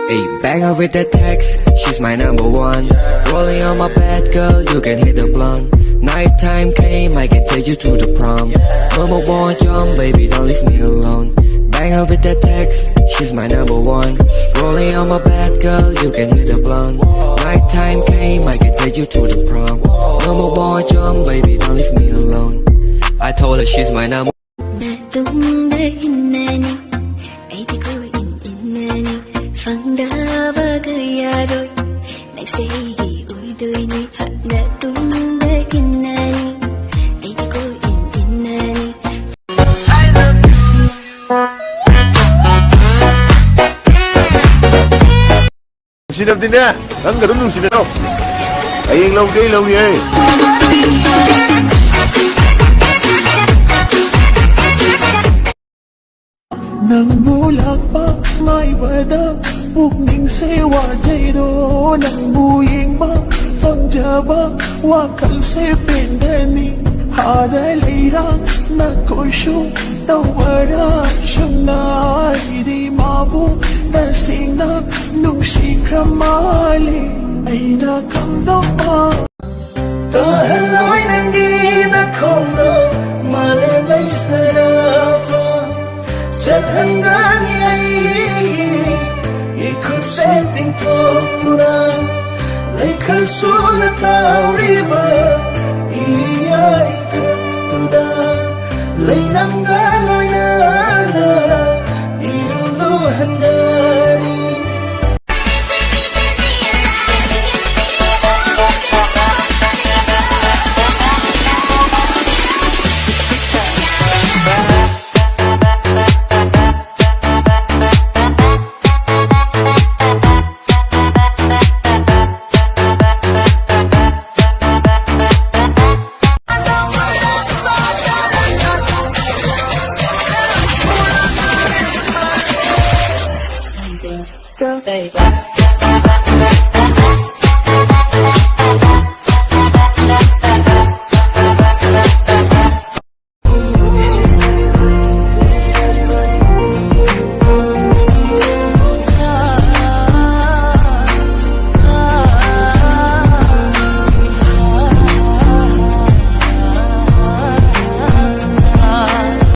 Hey, back up with that text, she's my number one. Rolling on my bed, girl, you can hit the blunt. Nighttime came, I can take you to the prom. Number one jump, baby, don't leave me alone. Back up with that text, she's my number one. Rolling on my bed, girl, you can hit the blunt. Nighttime came, I can take you to the prom. Number one jump, baby, don't leave me alone. I told her she's my number. Sinap din na. Ang gano'n nung sinap. Ayeng lâu đi lâu ye. Nang bulak pa may bada Ugning sewa jaydo Nang muying ba Fang jaba Wakal se pendani Hada leira Na kushu Tawara Shumna Idi mabu Dasina Nung shikramali Aina kamdo pa Tahaloy nangi na kondo Male may sarafa Sadhangani ay ikut setting toktura Laikal sulat riba iya ikut tuda Lainangga